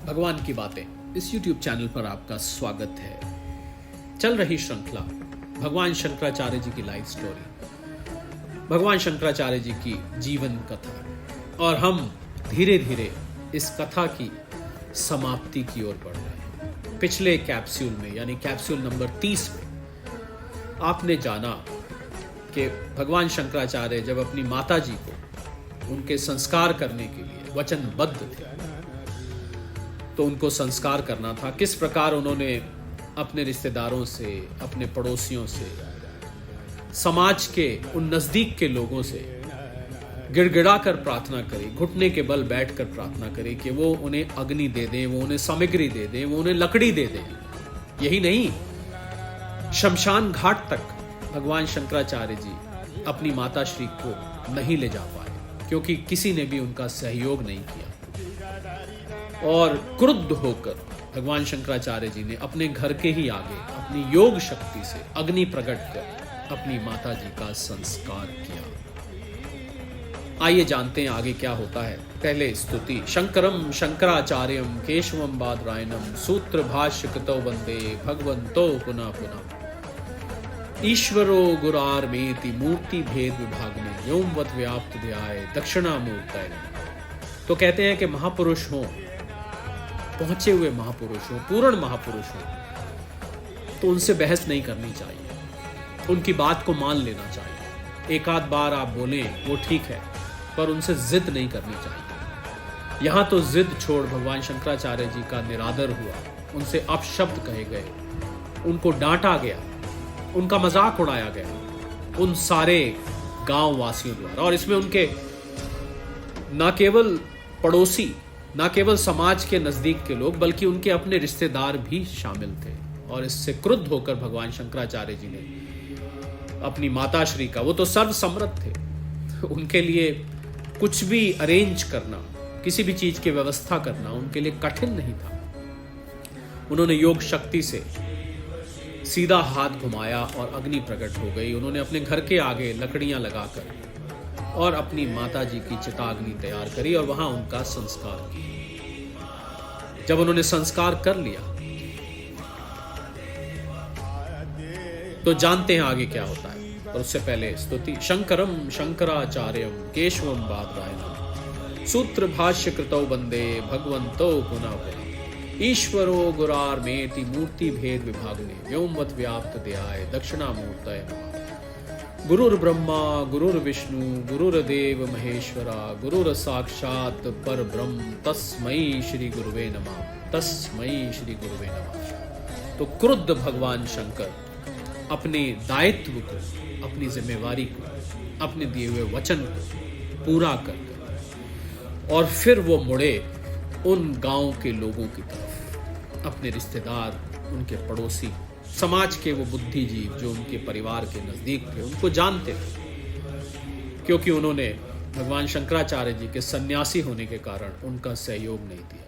भगवान की बातें इस YouTube चैनल पर आपका स्वागत है। चल रही श्रृंखला भगवान शंकराचार्य जी की लाइफ स्टोरी, भगवान शंकराचार्य जी की जीवन कथा, और हम धीरे धीरे इस कथा की समाप्ति की ओर बढ़ रहे हैं। पिछले कैप्सूल में यानी कैप्सूल नंबर 30 में आपने जाना कि भगवान शंकराचार्य जब अपनी माता जी को उनके संस्कार करने के लिए वचनबद्ध थे, तो उनको संस्कार करना था। किस प्रकार उन्होंने अपने रिश्तेदारों से, अपने पड़ोसियों से, समाज के उन नजदीक के लोगों से गिड़गिड़ा कर प्रार्थना करी, घुटने के बल बैठकर प्रार्थना करी कि वो उन्हें अग्नि दे दें, वो उन्हें सामग्री दे दें, वो उन्हें लकड़ी दे दें। यही नहीं, शमशान घाट तक भगवान शंकराचार्य जी अपनी माता श्री को नहीं ले जा पाए, क्योंकि किसी ने भी उनका सहयोग नहीं किया। और क्रुद्ध होकर भगवान शंकराचार्य जी ने अपने घर के ही आगे अपनी योग शक्ति से अग्नि प्रकट कर अपनी माता जी का संस्कार किया। आइए जानते हैं आगे क्या होता है। पहले स्तुति। शंकरम शंकराचार्यम केशवम बादरायणम सूत्र भाष्य कृतौ वंदे भगवंतो पुनः पुनः ईश्वरो गुरार्मेति मूर्ति भेद विभागने व्योमवत व्याप्त ध्याय दक्षिणामूर्तये। तो कहते हैं कि महापुरुष हों, पहुंचे हुए महापुरुष हों, पूर्ण महापुरुष हों, तो उनसे बहस नहीं करनी चाहिए, उनकी बात को मान लेना चाहिए। एक आध बार आप बोलें वो ठीक है, पर उनसे जिद नहीं करनी चाहिए। यहां तो जिद छोड़ भगवान शंकराचार्य जी का निरादर हुआ, उनसे अपशब्द कहे गए, उनको डांटा गया, उनका मजाक उड़ाया गया उन सारे गांव वासियों द्वारा। और इसमें उनके न केवल पड़ोसी, न केवल समाज के नजदीक के लोग, बल्कि उनके अपने रिश्तेदार भी शामिल थे। और इससे क्रुद्ध होकर भगवान शंकराचार्य जी ने अपनी माता श्री का, वो तो सर्वसम्मत थे, उनके लिए कुछ भी अरेंज करना, किसी भी चीज की व्यवस्था करना उनके लिए कठिन नहीं था। उन्होंने योग शक्ति से सीधा हाथ घुमाया और अग्नि प्रकट हो गई। उन्होंने अपने घर के आगे लकड़ियां लगाकर और अपनी माता जी की चिताग्नि तैयार करी और वहां उनका संस्कार किया। जब उन्होंने संस्कार कर लिया तो जानते हैं आगे क्या होता है। और उससे पहले स्तुति। शंकरम शंकराचार्यम केशवम बादरायणम सूत्र भाष्य कृतौ वंदे भगवंतो पुनः पुनः ईश्वरो गुरार्मेति मूर्ति भेद विभागने व्योमवत व्याप्त ध्याय दक्षिणामूर्तये नमः। गुरुर्ब्रह्मा गुरुर्विष्णु गुरुर्देव महेश्वरा गुरुर साक्षात परब्रह्म तस्मै श्री गुरुवे नमः, तस्मै श्री गुरुवे नमः। तो क्रुद्ध भगवान शंकर अपने दायित्व को, अपनी जिम्मेवारी को, अपने दिए हुए वचन को पूरा कर और फिर वो मुड़े उन गांव के लोगों की तरफ, अपने रिश्तेदार, उनके पड़ोसी, समाज के वो बुद्धिजीव जो उनके परिवार के नजदीक थे, उनको जानते थे, क्योंकि उन्होंने भगवान शंकराचार्य जी के सन्यासी होने के कारण उनका सहयोग नहीं दिया।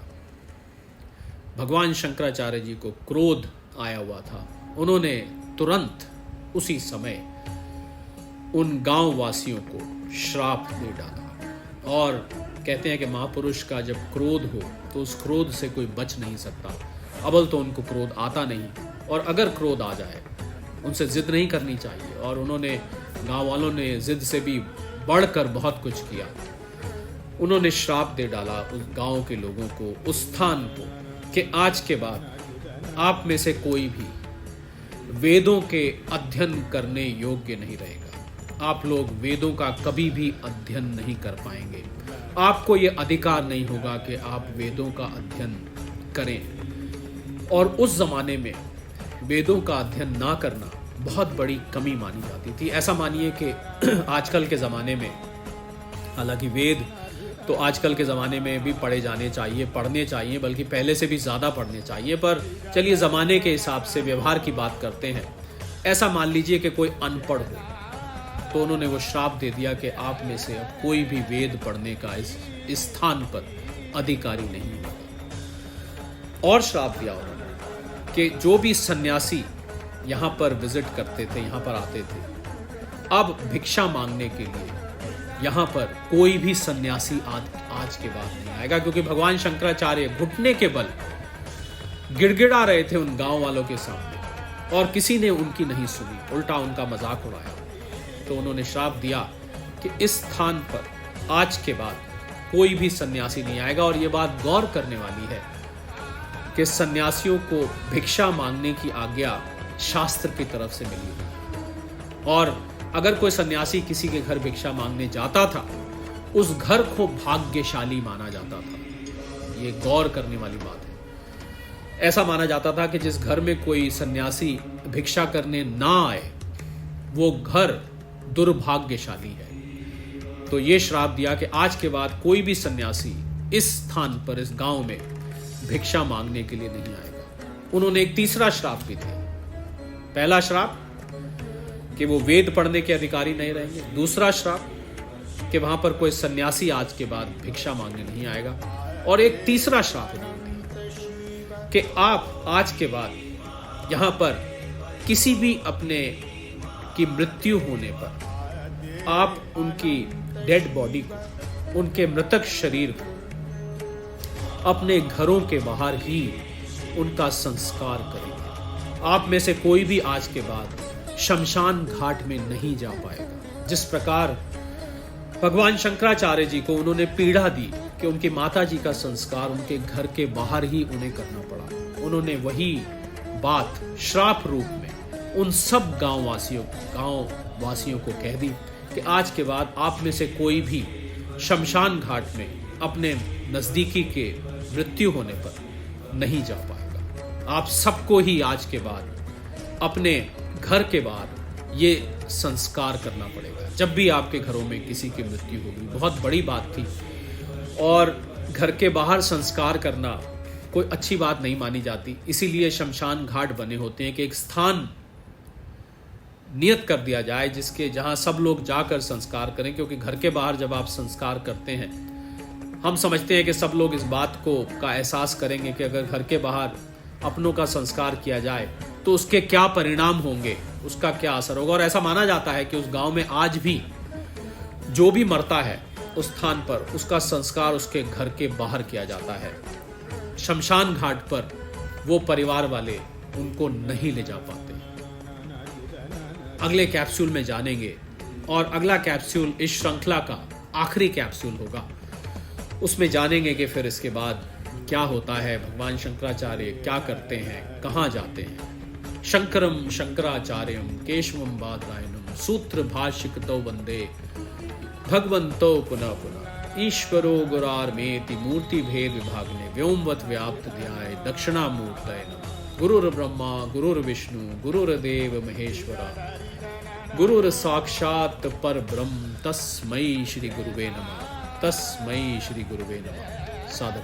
भगवान शंकराचार्य जी को क्रोध आया हुआ था। उन्होंने तुरंत उसी समय उन गांव वासियों को श्राप दे डाला। और कहते हैं कि महापुरुष का जब क्रोध हो तो उस क्रोध से कोई बच नहीं सकता। अव्वल तो उनको क्रोध आता नहीं, और अगर क्रोध आ जाए उनसे जिद नहीं करनी चाहिए। और उन्होंने, गांव वालों ने जिद से भी बढ़कर बहुत कुछ किया। उन्होंने श्राप दे डाला उस गांव के लोगों को, उस स्थान को, कि आज के बाद आप में से कोई भी वेदों के अध्ययन करने योग्य नहीं रहेगा। आप लोग वेदों का कभी भी अध्ययन नहीं कर पाएंगे। आपको ये अधिकार नहीं होगा कि आप वेदों का अध्ययन करें। और उस जमाने में वेदों का अध्ययन ना करना बहुत बड़ी कमी मानी जाती थी। ऐसा मानिए कि आजकल के ज़माने में, हालांकि वेद तो आजकल के ज़माने में भी पढ़े जाने चाहिए, पढ़ने चाहिए, बल्कि पहले से भी ज़्यादा पढ़ने चाहिए, पर चलिए ज़माने के हिसाब से व्यवहार की बात करते हैं। ऐसा मान लीजिए कि कोई अनपढ़ हो, तो उन्होंने वो श्राप दे दिया कि आप में से अब कोई भी वेद पढ़ने का इस स्थान पर अधिकारी नहीं होगा। और श्राप दिया उन्होंने कि जो भी सन्यासी यहाँ पर विजिट करते थे, यहाँ पर आते थे, अब भिक्षा मांगने के लिए यहाँ पर कोई भी सन्यासी आज के बाद नहीं आएगा, क्योंकि भगवान शंकराचार्य घुटने के बल गिड़गिड़ा रहे थे उन गांव वालों के सामने और किसी ने उनकी नहीं सुनी, उल्टा उनका मजाक उड़ाया। तो उन्होंने श्राप दिया कि इस स्थान पर आज के बाद कोई भी सन्यासी नहीं आएगा। और ये बात गौर करने वाली है कि सन्यासियों को भिक्षा मांगने की आज्ञा शास्त्र की तरफ से मिली है, और अगर कोई सन्यासी किसी के घर भिक्षा मांगने जाता था, उस घर को भाग्यशाली माना जाता था। ये गौर करने वाली बात है। ऐसा माना जाता था कि जिस घर में कोई सन्यासी भिक्षा करने ना आए, वो घर दुर्भाग्यशाली है। तो ये श्राप दिया कि आज के बाद कोई भी सन्यासी इस स्थान पर, इस गांव में भिक्षा मांगने के लिए नहीं आएगा। उन्होंने एक तीसरा श्राप भी दिया। पहला श्राप कि वो वेद पढ़ने के अधिकारी नहीं रहेंगे। दूसरा श्राप कि वहां पर कोई सन्यासी आज के बाद भिक्षा मांगने नहीं आएगा। और एक तीसरा श्राप उन्होंने दिया कि आप आज के बाद यहां पर किसी भी अपने की मृत्यु होने पर आप उनकी डेड बॉडी को, उनके मृतक शरीर को अपने घरों के बाहर ही उनका संस्कार करेंगे। आप में से कोई भी आज के बाद शमशान घाट में नहीं जा पाएगा। जिस प्रकार भगवान शंकराचार्य जी को उन्होंने पीड़ा दी कि उनकी माता जी का संस्कार उनके घर के बाहर ही उन्हें करना पड़ा, उन्होंने वही बात श्राप रूप में उन सब गांव वासियों को कह दी कि आज के बाद आप में से कोई भी शमशान घाट में अपने नजदीकी के मृत्यु होने पर नहीं जा पाएगा। आप सबको ही आज के बाद अपने घर के बाहर ये संस्कार करना पड़ेगा। जब भी आपके घरों में किसी की मृत्यु होगी, बहुत बड़ी बात थी, और घर के बाहर संस्कार करना कोई अच्छी बात नहीं मानी जाती। इसीलिए शमशान घाट बने होते हैं कि एक स्थान नियत कर दिया जाए जिसके जहां सब लोग जाकर संस्कार करें। क्योंकि घर के बाहर जब आप संस्कार करते हैं, हम समझते हैं कि सब लोग इस बात का एहसास करेंगे कि अगर घर के बाहर अपनों का संस्कार किया जाए तो उसके क्या परिणाम होंगे, उसका क्या असर होगा। और ऐसा माना जाता है कि उस गांव में आज भी जो भी मरता है उस स्थान पर उसका संस्कार उसके घर के बाहर किया जाता है। शमशान घाट पर वो परिवार वाले उनको नहीं ले जा पाते। अगले कैप्सूल में जानेंगे, और अगला कैप्सूल इस श्रृंखला का आखिरी कैप्सूल होगा। उसमें जानेंगे कि फिर इसके बाद क्या होता है, भगवान शंकराचार्य क्या करते हैं, कहाँ जाते हैं। शंकरम शंकराचार्यम केशवम बादरायणम सूत्र भाष्यकृतौ वंदे भगवंतो पुनः पुनः ईश्वरो गुरार्मेति मूर्ति भेद विभागने व्योमवत व्याप्त ध्याय दक्षिणामूर्तये नमः। गुरुर्ब्रह्मा गुरुर्विष्णु गुरुर्देव महेश्वरा गुरुर साक्षात परब्रह्म तस्मै श्री गुरुवे नमः। तस्मै श्री गुरुवे नमः। सादर